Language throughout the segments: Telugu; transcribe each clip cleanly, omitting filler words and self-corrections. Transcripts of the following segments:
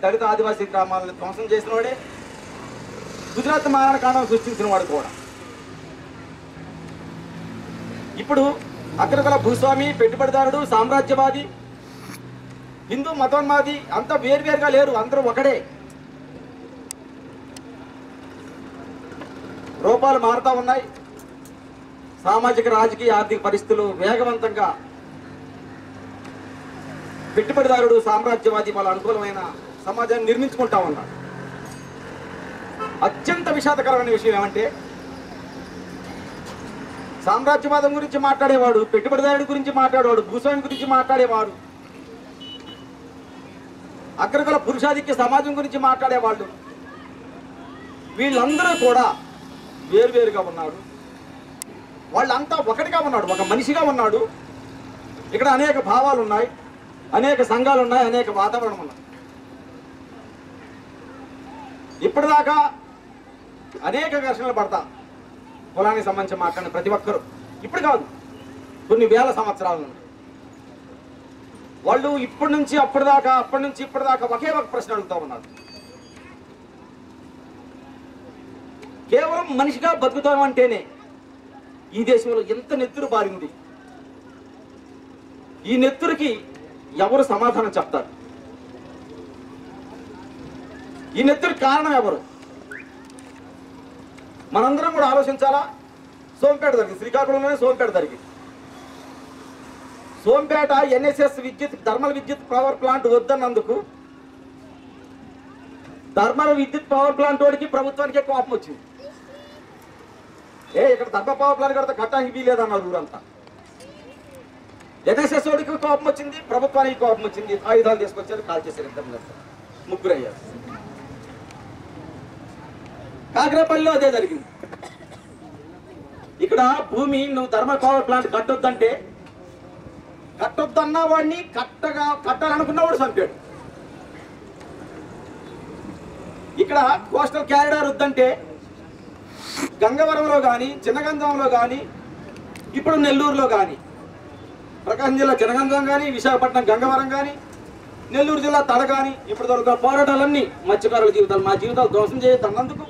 దళిత ఆదివాసీ గ్రామాలను ధ్వంసం చేసిన వాడే, గుజరాత్ మారణకాండం సృష్టించిన వాడు కూడా. ఇప్పుడు అగ్రకుల భూస్వామి, పెట్టుబడిదారుడు, సామ్రాజ్యవాది, హిందూ మతోన్మాది అంతా వేరువేరుగా లేరు, అందరూ ఒకడే. రూపాలు మారుతూ ఉన్నాయి. సామాజిక, రాజకీయ, ఆర్థిక పరిస్థితులు వేగవంతంగా పెట్టుబడిదారుడు, సామ్రాజ్యవాది వాళ్ళ అనుకూలమైన సమాజాన్ని నిర్మించుకుంటా ఉన్నారు. అత్యంత విషాదకరమైన విషయం ఏమంటే, సామ్రాజ్యవాదం గురించి మాట్లాడేవాడు, పెట్టుబడిదారుడి గురించి మాట్లాడేవాడు, భూస్వామి గురించి మాట్లాడేవాడు, అగ్రకుల పురుషాధిక్య సమాజం గురించి మాట్లాడేవాళ్ళు, వీళ్ళందరూ కూడా వేరువేరుగా ఉన్నారు. వాళ్ళంతా ఒకటిగా ఉన్నాడు, ఒక మనిషిగా ఉన్నాడు. ఇక్కడ అనేక భావాలు ఉన్నాయి, అనేక సంఘాలు ఉన్నాయి, అనేక వాతావరణం ఉన్నాయి. ఇప్పటిదాకా అనేక ఘర్షణలు పడతా కులానికి సంబంధించి మాట్లాడిన ప్రతి ఒక్కరు, ఇప్పుడు కాదు కొన్ని వేల సంవత్సరాల నుండి వాళ్ళు ఇప్పటి నుంచి అప్పటిదాకా, అప్పటి నుంచి ఇప్పటిదాకా ఒకే ఒక ప్రశ్న అడుగుతూ ఉన్నారు. కేవలం మనిషిగా బతుకుతాం అంటేనే ఈ దేశంలో ఎంత నెత్తురు బారింది. ఈ నెత్తురికి ఎవరు సమాధానం చెప్తారు? ఈ నెత్తురికి కారణం ఎవరు? మనందరం కూడా ఆలోచించాలా. సోంపేట జరిగింది, శ్రీకాకుళంలోనే సోంపేట జరిగింది. సోంపేట ఎన్ఎస్ఎస్ విద్యుత్, థర్మల్ విద్యుత్ పవర్ ప్లాంట్ వద్దన్నందుకు థర్మల్ విద్యుత్ పవర్ ప్లాంట్ వాడికి ప్రభుత్వానికి కోపం వచ్చింది. ఇక్కడ థర్మల్ పవర్ ప్లాంట్ కడితే కట్టానికి వీలేదన్నారు ఊరంతా. ఎన్ఎస్ఎస్ వాడికి కోపం వచ్చింది, ప్రభుత్వానికి కోపం వచ్చింది. ఆయుధాలు తీసుకొచ్చారు, కాల్ చేశారు, ఇద్దరు ముగ్గురు అయ్యారు. కాకరేపల్లిలో అదే జరిగింది. ఇక్కడ భూమి నువ్వు థర్మల్ పవర్ ప్లాంట్ కట్టొద్దంటే, కట్టొద్దన్న వాడిని కట్టాలనుకున్నవాడు చంపాడు. ఇక్కడ కోస్టల్ క్యారిడార్ వద్దంటే గంగవరంలో కానీ, చిన్నగంజంలో కానీ, ఇప్పుడు నెల్లూరులో కానీ, ప్రకాశం జిల్లా చిన్నగంజం కానీ, విశాఖపట్నం గంగవరం కానీ, నెల్లూరు జిల్లా తడ కానీ, ఇప్పుడు దొరికిన పోరాటాలన్నీ మత్స్యకారుల జీవితాలు, మా జీవితాలు ధ్వంసం చేయొద్దన్నందుకు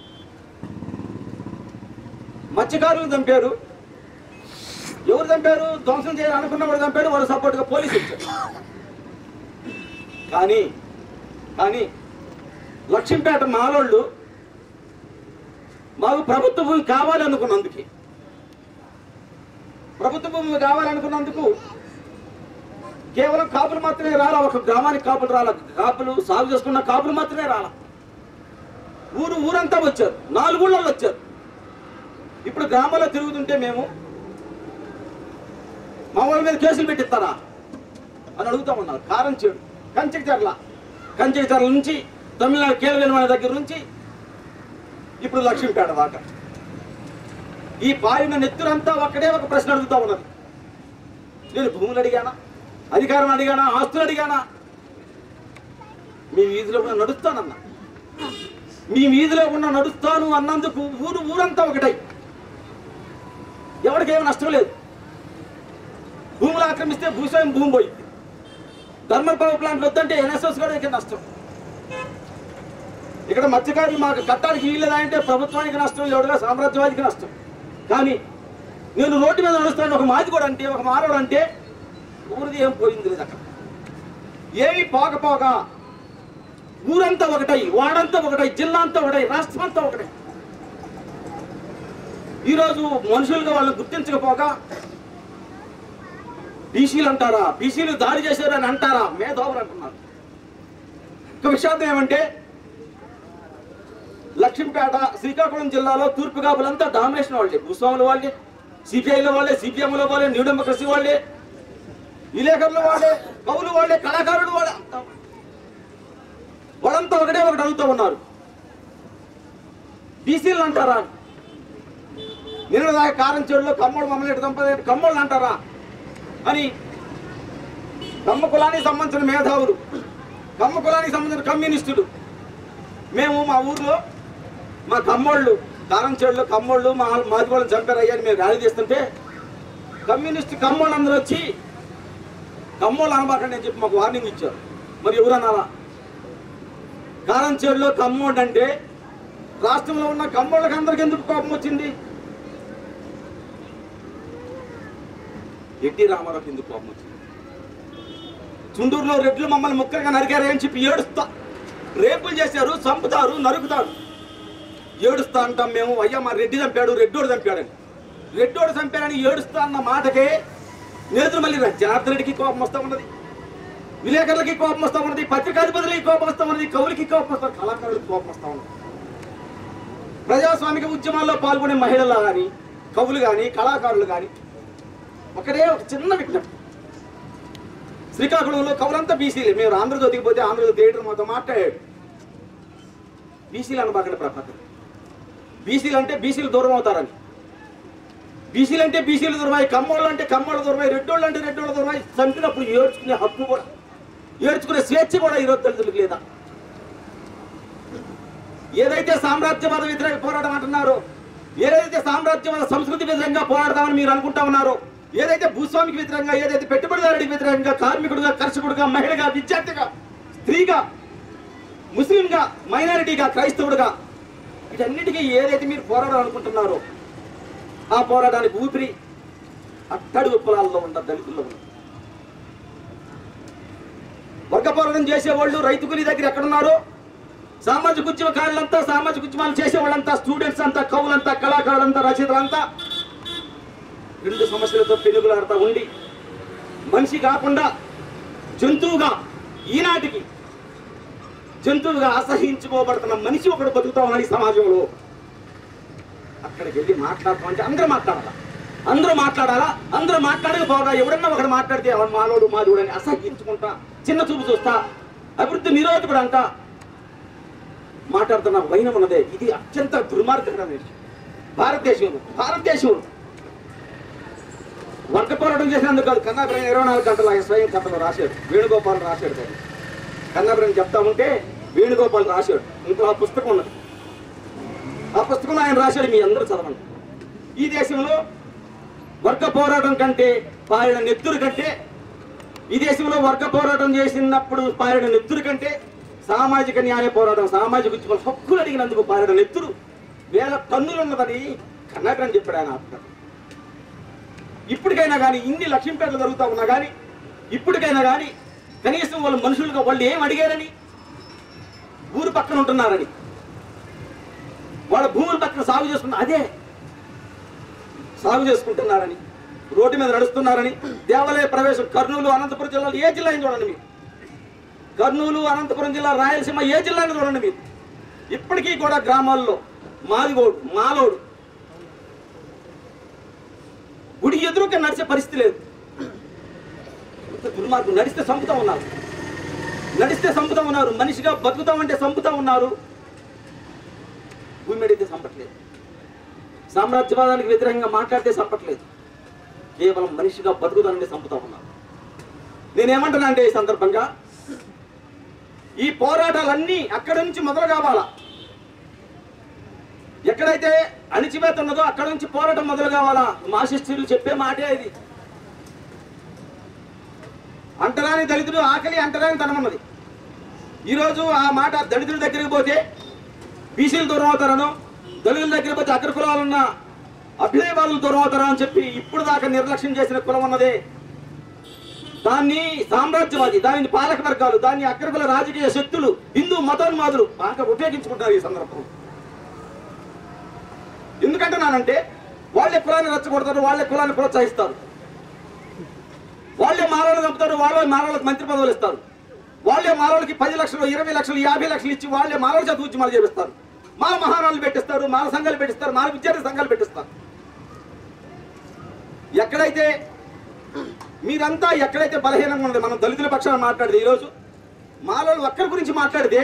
మత్స్యకారులు చంపారు. ఎవరు చంపారు? ధ్వంసం చేయాలనుకున్నవాడు చంపాడు, వాడు సపోర్ట్గా పోలీసు ఇచ్చారు. కానీ లక్ష్మీపేట మాలోళ్ళు మాకు ప్రభుత్వ భూమి కావాలనుకున్నందుకు కేవలం కాపులు మాత్రమే రాలా, ఒక గ్రామానికి కాపులు రాలా, కాపులు సాగు చేసుకున్న కాపులు మాత్రమే రాలా, ఊరంతా వచ్చారు, 4 ఊళ్ళో వచ్చారు. ఇప్పుడు గ్రామాల్లో తిరుగుతుంటే మేము మా వాళ్ళ మీద కేసులు పెట్టిస్తారా అని అడుగుతా ఉన్నారు. కారంచేడు, కంచెచర్ల నుంచి తమిళనాడు కేరళ దగ్గర నుంచి ఇప్పుడు లక్ష్మీపేట దాకా ఈ పారిన నెత్తురంతా ఒక్కడే ఒక ప్రశ్న అడుగుతా ఉన్నది. నేను భూములు అడిగానా, అధికారం అడిగానా, ఆస్తులు అడిగానా? మీ వీధిలో కూడా నడుస్తానన్నా, మీ వీధిలో కూడా నడుస్తాను అన్నందుకు ఊరంతా ఒకటై ఎవరికేమీ నష్టం లేదు. భూములు ఆక్రమిస్తే భూస్వామి భూమి పోయింది, థర్మల్ పవర్ ప్లాంట్లు వద్దంటే ఎన్ఎస్ఎస్ కూడా ఇక్కడ నష్టం. ఇక్కడ మత్స్యకారులు మాకు కట్టానికి వీల్లేదా అంటే ప్రభుత్వానికి నష్టం, ఎవడుగా సామ్రాజ్యవాదికి నష్టం. కానీ నేను రోడ్డు మీద నడుస్తాను, ఒక మాది కూడా అంటే, ఒక మారోడు అంటే ఊరిది ఏం పోయింది లేదు. అక్కడ ఏమి పోకపోగా ఊరంతా ఒకటై, వాడంతా ఒకటై, జిల్లా అంతా ఒకటై, రాష్ట్రం అంతా ఒకటై. ఈరోజు మనుషులుగా వాళ్ళని గుర్తించకపోగా బీసీలు అంటారా, బీసీలు దాడి చేశారు అని అంటారా, మేధావులు అంటున్నారు. ఒక విషయం ఏమంటే, లక్ష్మీపేట శ్రీకాకుళం జిల్లాలో తూర్పు కాపులంతా డామినేషన్ వాళ్ళే, భూస్వాముల వాళ్ళే, సిపిఐల వాళ్ళే, సిపిఎంల వాళ్ళే, న్యూ డెమోక్రసీ వాళ్ళే, విలేకరుల వాళ్ళే, కవులు వాళ్ళే, కళాకారులు వాళ్ళే, వాళ్ళంతా ఒకటే ఒకటి అడుగుతూ ఉన్నారు. బీసీలు అంటారా, నిన్న దాకా కారంచేడులో కమ్మోడు మమ్మల్ని ఎటు దంపతి కమ్మోళ్ళు అంటారా అని కమ్మ కులానికి సంబంధించిన మేధావులు, కమ్మ కులానికి సంబంధించిన కమ్యూనిస్టులు, మేము మా ఊర్లో మా కమ్మోళ్ళు, కారంచేడులో కమ్మోళ్ళు మాది వాళ్ళని చంపారు అయ్యని మేము ర్యాలీ చేస్తుంటే కమ్యూనిస్ట్ కమ్మోళ్ళు అందరూ వచ్చి కమ్మోళ్ళు అనబాకండి అని చెప్పి మాకు వార్నింగ్ ఇచ్చారు. మరి ఎవరన్నారా? కారంచేడులో కమ్మోడు అంటే రాష్ట్రంలో ఉన్న కమ్మోళ్ళకి అందరికి ఎందుకు కోపం వచ్చింది? ఎన్టీ రామారావుకి ఎందుకు కోపం వచ్చింది? చుండూరులో రెడ్లు మమ్మల్ని ముక్కలుగా నరికారు అని చెప్పి ఏడుస్తా, రేపులు చేశారు, చంపుతారు, నరుకుతారు, ఏడుస్తా అంటాం మేము. అయ్యా మా రెడ్డి చంపాడు, రెడ్డోడు చంపాడని. రెడ్డోడు చంపాడని ఏడుస్తా అన్న మాటకే నేతలు మళ్ళీ జనార్దన్ రెడ్డికి కోపం వస్తూ ఉన్నది, విలేకరులకి కోపం వస్తూ ఉన్నది, పత్రికాధిపతులకి కోపం వస్తూ ఉన్నది, కవులకి కోపం వస్తారు, కళాకారులకి కోపం వస్తూ ఉన్నది. ప్రజాస్వామిక ఉద్యమాల్లో పాల్గొనే మహిళలు కానీ, కవులు కానీ, కళాకారులు కానీ ఒకటే ఒక చిన్న విజ్ఞప్తి. శ్రీకాకుళంలో కవులంతా బీసీలే. మేము ఆంధ్రజ్యోతికి పోతే ఆంధ్రజ్యోతి థియేటర్ మాతో మాట్లాడాడు, బీసీలు అనబాకండి ప్రభాకర్, బీసీలు అంటే బీసీలు దూరం అవుతారని. బీసీలు అంటే బీసీలు దూరమై, కమ్మోళ్ళు అంటే కమ్మోళ్ళ దూరమై, రెడ్డోళ్ళు అంటే రెడ్డోళ్ళ దూరమై, చంపినప్పుడు ఏడ్చుకునే హక్కు కూడా, ఏడ్చుకునే స్వేచ్ఛ కూడా ఈరోజు దళితులకు లేదా? ఏదైతే సామ్రాజ్యవాద వ్యతిరేక పోరాటం అంటున్నారో, ఏదైతే సామ్రాజ్యవాద సంస్కృతి వ్యతిరేకంగా పోరాడతామని మీరు అనుకుంటా ఉన్నారో, ఏదైతే భూస్వామికి వ్యతిరేకంగా, ఏదైతే పెట్టుబడిదారుడికి వ్యతిరేకంగా, కార్మికుడుగా, కర్షకుడుగా, మహిళగా, విద్యార్థిగా, స్త్రీగా, ముస్లింగా, మైనారిటీగా, క్రైస్తవుడుగా, వీటన్నిటికీ ఏదైతే మీరు పోరాడాలనుకుంటున్నారో ఆ పోరాటానికి ఊపిరి అట్టడుగు పొలాల్లో ఉన్న దళితుల్లో ఉంది. వర్గ పోరాటం చేసేవాళ్ళు రైతు కూలీ దగ్గర ఎక్కడున్నారో, సామాజిక ఉద్యమకారులంతా, సామాజిక ఉద్యమాలు చేసేవాళ్ళంతా, స్టూడెంట్స్ అంతా, కవులంతా, కళాకారులంతా, రచయితలంతా రెండు సమస్యలతో పెనుగులాడుతూ ఉండి మనిషి కాకుండా జంతువుగా, ఈనాటికి జంతువుగా అసహించుకోబడుతున్న మనిషి ఒకడు బతుకుతా ఉన్నాడు ఈ సమాజంలో. అక్కడికి వెళ్ళి మాట్లాడతామంటే అందరూ మాట్లాడాలా, అందరూ మాట్లాడాలా, అందరూ మాట్లాడకపోగా ఎవడన్నా ఒకడు మాట్లాడితే అవన్ మాలోడు మాధవుడు అని అసహించుకుంటా, చిన్న చూపు చూస్తా, అభివృద్ధి నిరోధకుడు అంట మాట్లాడుతున్న వైనం ఉన్నదే. ఇది అత్యంత దుర్మార్గకరమైన విషయం. భారతదేశంలో వర్గ పోరాటం చేసినందుకు కాదు, కన్నాభిరామ్ 24 గంటల స్వయం కథలో రాశాడు, వేణుగోపాల్ రాశాడు. కానీ కన్నాభిరామ్ చెప్తా ఉంటే వేణుగోపాల్ రాశాడు. ఇంకో ఆ పుస్తకం ఉన్నది, ఆ పుస్తకంలో ఆయన రాశాడు, మీ అందరూ చదవండి. ఈ దేశంలో వర్గ పోరాటం కంటే పారిన నెత్తురు కంటే, ఈ దేశంలో వర్గ పోరాటం చేసినప్పుడు పారిన నెత్తురు కంటే, సామాజిక న్యాయ పోరాటం, సామాజిక ఉద్యమాలు, హక్కులు అడిగినందుకు పారిన నెత్తురు 1000 టన్నులు ఉన్నదని కన్నాభిరామ్ చెప్పాడు ఆయన ఆత్మ. ఇప్పటికైనా కానీ ఇన్ని లక్ష్మీపేటలు జరుగుతూ ఉన్నా కానీ, ఇప్పటికైనా కానీ కనీసం వాళ్ళు మనుషులుగా వాళ్ళు ఏం అడిగారని, ఊరు పక్కన ఉంటున్నారని, వాళ్ళ భూముల పక్కన సాగు చేసుకున్న అదే సాగు చేసుకుంటున్నారని, రోడ్డు మీద నడుస్తున్నారని, దేవాలయ ప్రవేశం కర్నూలు, అనంతపురం జిల్లాలో ఏ జిల్లా అని చూడండి మీరు, కర్నూలు, అనంతపురం జిల్లా, రాయలసీమ ఏ జిల్లా అని చూడండి మీరు, ఇప్పటికీ కూడా గ్రామాల్లో మాదిగోడు, మాలోడు గుడి ఎదురుగా నడిచే పరిస్థితి లేదు. దుర్మార్గం. నడిస్తే చంపుతా ఉన్నారు, నడిస్తే చంపుతా ఉన్నారు, మనిషిగా బతుకుతామంటే చంపుతా ఉన్నారు. భూమి అడిగితే చంపట్లేదు, సామ్రాజ్యవాదానికి వ్యతిరేకంగా మాట్లాడితే చంపట్లేదు, కేవలం మనిషిగా బతుకుతానంటే చంపుతా ఉన్నారు. నేనేమంటున్నా అంటే ఈ సందర్భంగా ఈ పోరాటాలన్నీ అక్కడి నుంచి మొదలు కావాలా. ఎక్కడైతే అణిచివేత ఉన్నదో అక్కడ నుంచి పోరాటం మొదలు కావాలా. మార్క్సిస్టులు చెప్పే మాటే ఇది. అంటరాని దళితుడు ఆకలి అంటరాని తనమన్నది. ఈరోజు ఆ మాట దళితుల దగ్గరికి పోతే బీసీలు దూరం అవుతారనో, దళితుల దగ్గరికి పోతే అగ్ర కులాలున్న అభ్యుదయ వాళ్ళు దూరం అవుతారని చెప్పి ఇప్పుడు దాకా నిర్లక్ష్యం చేసిన కులం ఉన్నదే, దాన్ని సామ్రాజ్యవాది, దానిని పాలక వర్గాలు, దాన్ని అగ్రకుల రాజకీయ శక్తులు, హిందూ మతోన్మాదులు బాగా ఉపయోగించుకుంటారు ఈ సందర్భంలో. ఎందుకంటున్నానంటే వాళ్ళే కులాన్ని రెచ్చగొడతారు, వాళ్ళే కులాన్ని ప్రోత్సహిస్తారు, వాళ్ళే మానవులు చంపుతారు, వాళ్ళే మానవులకు మంత్రి పదవులు ఇస్తారు, వాళ్ళే మానవులకి 10 లక్షలు, 20 లక్షలు, 50 లక్షలు ఇచ్చి వాళ్ళే మానవ చేత ఉద్యమాలు చేపిస్తారు, మాల మహానాలు పెట్టిస్తారు, మాల సంఘాలు పెట్టిస్తారు, మాల విద్యార్థి సంఘాలు పెట్టిస్తారు. ఎక్కడైతే మీరంతా ఎక్కడైతే బలహీనంగా ఉన్నది, మనం దళితుల పక్షాన మాట్లాడితే ఈరోజు మాలలు ఒక్కరి గురించి మాట్లాడితే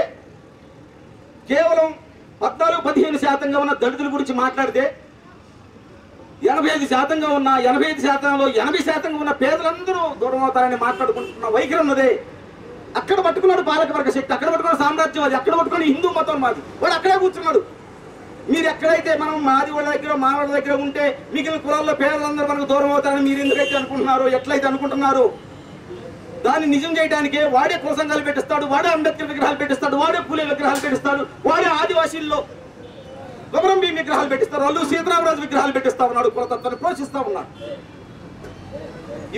కేవలం 14-15% ఉన్న దళితుల గురించి మాట్లాడితే 85% ఉన్న 85%లో 80% ఉన్న పేదలందరూ దూరం అవుతారని మాట్లాడుకుంటున్న వైఖరి ఉన్నదే. అక్కడ పట్టుకున్నాడు పాలకవర్గ శక్తి, అక్కడ పట్టుకున్న సామ్రాజ్యవాది, అక్కడ పట్టుకుని హిందూ మతం మాది, వాడు అక్కడే కూర్చున్నాడు. మీరు ఎక్కడైతే మనం మాది వాళ్ళ దగ్గర మానవుల దగ్గర ఉంటే మిగిలిన కులాల్లో పేదలందరూ మనకు దూరం అవుతారని మీరు ఎందుకైతే అనుకుంటున్నారో, ఎట్లయితే అనుకుంటున్నారో, దాన్ని నిజం చేయడానికే వాడే కుల సంఘాలు పెట్టిస్తాడు, వాడే అంబేద్కర్ విగ్రహాలు పెట్టిస్తాడు, వాడే పూలే విగ్రహాలు పెట్టిస్తాడు, వాడే ఆదివాసీల్లో కొమరం భీం విగ్రహాలు పెట్టిస్తారు, వాళ్ళు సీతారామరాజు విగ్రహాలు పెట్టిస్తా ఉన్నాడు, కులతత్వాన్ని పోషిస్తా ఉన్నాడు.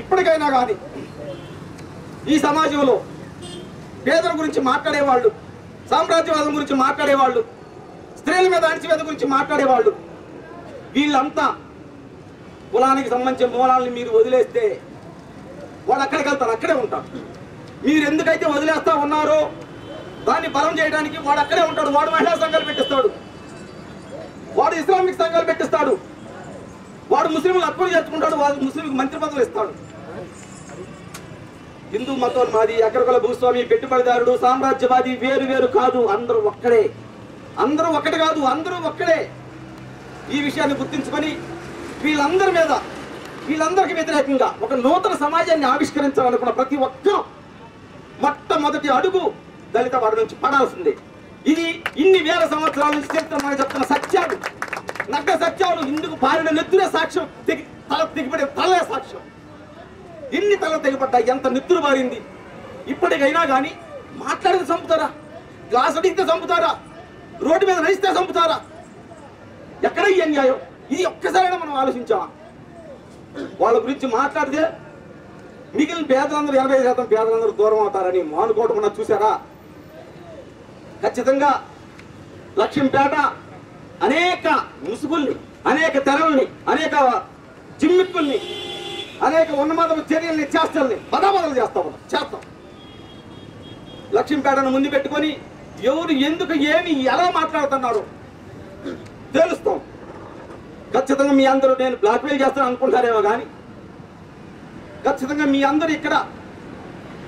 ఇప్పటికైనా కానీ ఈ సమాజంలో పేదల గురించి మాట్లాడేవాళ్ళు, సామ్రాజ్యవాదం గురించి మాట్లాడేవాళ్ళు, స్త్రీల మీద అణచివేత గురించి మాట్లాడేవాళ్ళు, వీళ్ళంతా కులానికి సంబంధించిన మూలాలను మీరు వదిలేస్తే వాడు అక్కడికి వెళ్తారు, అక్కడే ఉంటారు. మీరు ఎందుకైతే వదిలేస్తా ఉన్నారో దాన్ని బలం చేయడానికి వాడు అక్కడే ఉంటాడు. వాడు మహిళా సంఘాలు పెట్టిస్తాడు, వాడు ఇస్లామిక్ సంఘాలు పెట్టిస్తాడు, వాడు ముస్లింలు హక్కులు చేర్చుకుంటాడు, వాడు ముస్లింకి మంత్రి పదవులు ఇస్తాడు. హిందూ మతోన్మాది, అగ్రకుల భూస్వామి, పెట్టుబడిదారుడు, సామ్రాజ్యవాది వేరు వేరు కాదు, అందరూ ఒక్కడే. అందరూ ఒక్కటి కాదు, అందరూ ఒక్కడే. ఈ విషయాన్ని గుర్తించుకొని వీళ్ళందరికీ వ్యతిరేకంగా ఒక నూతన సమాజాన్ని ఆవిష్కరించాలనుకున్న ప్రతి ఒక్కరూ మొట్టమొదటి అడుగు దళిత వారి నుంచి పడాల్సిందే. ఇది ఇన్ని వేల సంవత్సరాల నుంచి చెప్తున్నా చెప్తున్న సత్యాలు, నగ్న సత్యాలు. ఇందుకు పారిన నెత్తురే సాక్ష్యం, తల తెగిపడే తలే సాక్ష్యం. ఎన్ని తల తెగిపడ్డా, ఎంత నెత్తురు మారింది. ఇప్పటికైనా కానీ మాట్లాడితే చంపుతారా, గ్లాస్ అడిగితే చంపుతారా, రోడ్డు మీద నడిస్తే చంపుతారా? ఎక్కడ ఈ అన్యాయం? ఇది ఒక్కసారైనా మనం ఆలోచించామా? వాళ్ళ గురించి మాట్లాడితే మిగిలిన పేదలందరూ 80% పేదలందరూ దూరం అవుతారని మానుకోవడం చూసారా? ఖచ్చితంగా లక్ష్మీపేట అనేక ముసుగుల్ని, అనేక తెరల్ని, అనేక జిమ్మిక్కుల్ని, అనేక ఉన్నమదపు చర్యల్ని, చేష్టల్ని బదాబదలు చేస్తాం. లక్ష్మీపేటను ముందు పెట్టుకొని ఎవరు ఎందుకు ఏమి ఎలా మాట్లాడుతున్నారు తెలుస్తాం. ఖచ్చితంగా మీ అందరూ నేను బ్లాక్మెయిల్ చేస్తాను అనుకుంటారేమో కానీ ఖచ్చితంగా మీ అందరూ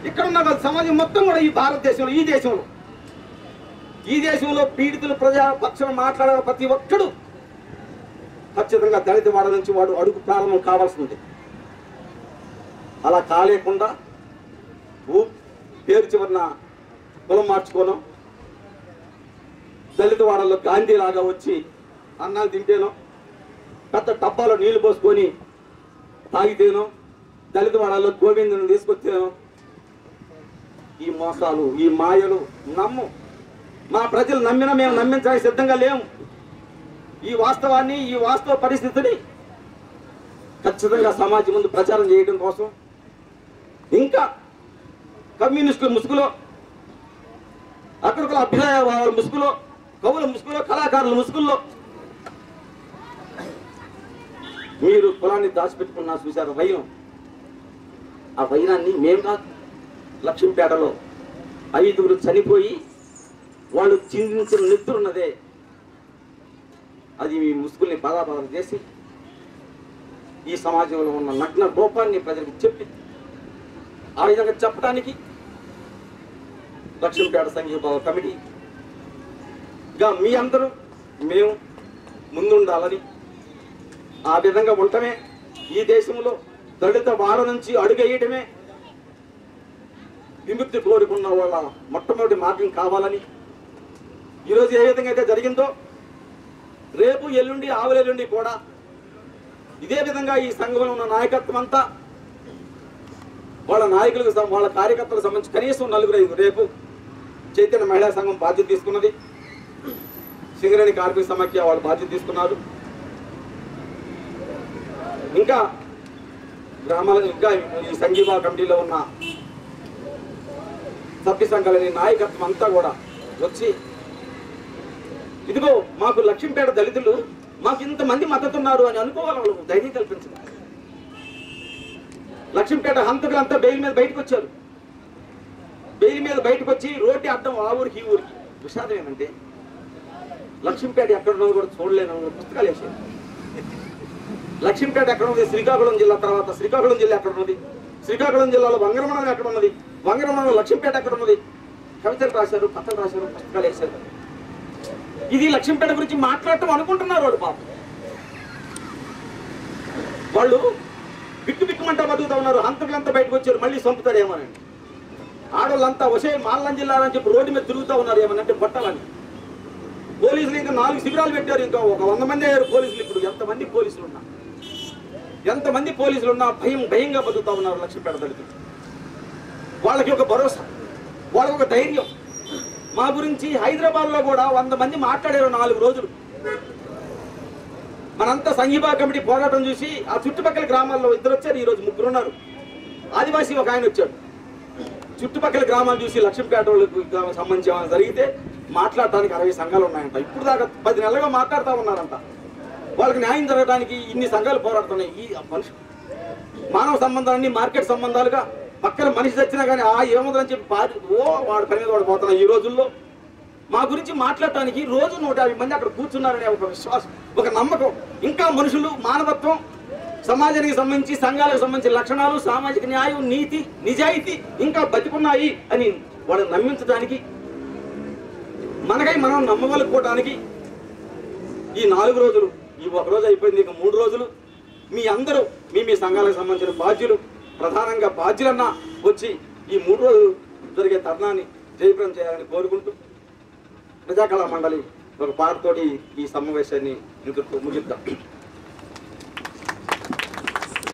ఇక్కడ ఉన్న సమాజం మొత్తం కూడా ఈ భారతదేశంలో, ఈ దేశంలో పీడితులు ప్రజాపక్షం మాట్లాడే ప్రతి ఒక్కడు ఖచ్చితంగా దళిత వాడ నుంచి వాడు అడుగు ప్రారంభం కావాల్సింది. అలా కాలేకుండా పేరు చివరిన కులం మార్చుకోను, దళిత వాడల్లో గాంధీ లాగా వచ్చి అన్నాలు తింటేనో, పెద్ద డబ్బాలో నీళ్లు పోసుకొని తాగితేనో, దళిత వాడల్లో గోవిందుని తీసుకొచ్చాను. ఈ మోసాలు, ఈ మాయలు నమ్ము. మా ప్రజలు నమ్మినా మేము నమ్మించడానికి సిద్ధంగా లేము. ఈ వాస్తవాన్ని, ఈ వాస్తవ పరిస్థితిని ఖచ్చితంగా సమాజం ముందు ప్రచారం చేయడం కోసం ఇంకా కమ్యూనిస్టుల ముసుగులో, అక్కడికి అభ్యుదయవాదుల ముసుగులో, కవుల ముసుగులో, కళాకారుల ముసుగుల్లో మీరు కులాన్ని దాచిపెట్టుకున్నా చూశారు వైరం. ఆ వైరాన్ని మేము కాదు, లక్ష్మీపేటలో 5 చనిపోయి వాళ్ళు చిందించిన నెత్తురున్నదే, అది మీ ముసుగుల్ని బాధాబాధ చేసి ఈ సమాజంలో ఉన్న నగ్న రూపాన్ని ప్రజలకు చెప్పి ఆ విధంగా చెప్పడానికి లక్ష్మీపేట సంఘీభావ కమిటీగా మీ అందరూ మేము ముందుండాలని, ఆ విధంగా ఉండటమే ఈ దేశంలో దళిత వాడ నుంచి అడుగేయటమే విముక్తి కోరుకున్న వాళ్ళ మొట్టమొదటి మార్గం కావాలని, ఈరోజు ఏ విధంగా అయితే జరిగిందో రేపు ఎల్లుండి ఆవులెల్లుండి కూడా ఇదే విధంగా ఈ సంఘంలో ఉన్న నాయకత్వం అంతా వాళ్ళ నాయకులకు, వాళ్ళ కార్యకర్తలకు సంబంధించి కనీసం 4-5 రేపు చైతన్య మహిళా సంఘం బాధ్యత తీసుకున్నది, సింగరేణి కార్మిక సమాఖ్య వాళ్ళు బాధ్యత తీసుకున్నారు, ఇంకా గ్రామాల ఇంకా ఈ సంఘీభావ కమిటీలో ఉన్న సభ్య సంఘాలని నాయకత్వం అంతా కూడా వచ్చి ఇదిగో మాకు లక్ష్మీపేట దళితులు మాకు ఇంతమంది మద్దతున్నారు అని అనుకోవాలి, వాళ్ళకు ధైర్యం కల్పించారు. లక్ష్మీపేట హంతకులంతా బెయిల్ మీద బయటకు వచ్చారు. బెయిల్ మీద బయటకు వచ్చి రోడ్డు అడ్డం ఆ ఊరికి ఈ ఊరికి. విషాదం ఏమంటే లక్ష్మీపేట ఎక్కడ ఉన్నది కూడా చూడలేను పుస్తకాలు వేసారు. లక్ష్మీపేట ఎక్కడ ఉంది? శ్రీకాకుళం జిల్లా తర్వాత శ్రీకాకుళం జిల్లా ఎక్కడ ఉన్నది? శ్రీకాకుళం జిల్లాలో వంగరమండలం ఎక్కడ ఉన్నది? వంగరమండలం లక్ష్మీపేట ఎక్కడ ఉన్నది? కవితలు రాశారు, కథలు రాశారు, పుస్తకాలు వేశారు. ఇది లక్ష్మీపేట గురించి మాట్లాడటం అనుకుంటున్నారు వాడు పాపం. వాళ్ళు బిక్కుబిక్కుమంటా బతుకుతా ఉన్నారు. హంతకులంతా బయటకు వచ్చారు, మళ్ళీ చంపుతాడేమోనండి. ఆడవాళ్ళంతా వసే మాల్లం జిల్లా అని చెప్పి రోడ్డు మీద తిరుగుతూ ఉన్నారు ఏమనంటే కొట్టాలని. పోలీసులు ఇంకా 4 శిబిరాలు పెట్టారు, ఇంకా ఒక 100 మంది అయ్యారు పోలీసులు. ఇప్పుడు ఎంతమంది పోలీసులు ఉన్నా భయంగా బతుకుతా ఉన్నారు లక్ష్మీపేట దళితులు. వాళ్ళకి ఒక భరోసా, వాళ్ళకి ఒక ధైర్యం. మా గురించి హైదరాబాద్లో కూడా 100 మంది మాట్లాడారు 4 రోజులు. మనంతా సంఘీభావ కమిటీ పోరాటం చూసి ఆ చుట్టుపక్కల గ్రామాల్లో 2 వచ్చారు, ఈరోజు 3 ఉన్నారు. ఆదివాసీ ఒక ఆయన వచ్చాడు. చుట్టుపక్కల గ్రామాలు చూసి లక్ష్మీపేట వాళ్ళకి సంబంధించి ఏమైనా జరిగితే మాట్లాడటానికి 60 సంఘాలు ఉన్నాయంట. ఇప్పుడు దాకా 10 నెలలుగా మాట్లాడుతూ ఉన్నారంట. వాళ్ళకి న్యాయం జరగడానికి ఇన్ని సంఘాలు పోరాడుతున్నాయి. ఈ మనిషి మానవ సంబంధాలన్నీ మార్కెట్ సంబంధాలుగా పక్కన మనిషి తెచ్చినా కానీ ఏముందని చెప్పి వాడు పని మీద వాడు పోతున్నాయి. ఈ రోజుల్లో మా గురించి మాట్లాడటానికి రోజు 150 మంది అక్కడ కూర్చున్నారనే ఒక విశ్వాసం, ఒక నమ్మకం. ఇంకా మనుషులు, మానవత్వం, సమాజానికి సంబంధించి సంఘాలకు సంబంధించిన లక్షణాలు, సామాజిక న్యాయం, నీతి, నిజాయితీ ఇంకా బతికున్నాయి అని వాళ్ళని నమ్మించడానికి, మనకై మనం నమ్మగలుపుకోవడానికి ఈ 4 రోజులు, ఈ 1 రోజు అయిపోయింది, ఇక 3 రోజులు మీ అందరూ మీ సంఘాలకు సంబంధించిన బాధ్యులు, ప్రధానంగా బాధ్యులన్నా వచ్చి ఈ 3 రోజులు జరిగే తరుణాన్ని జయప్రదం చేయాలని కోరుకుంటూ ప్రజాకళా మండలి ఒక పాటతోటి ఈ సమావేశాన్ని ముగిద్దాం.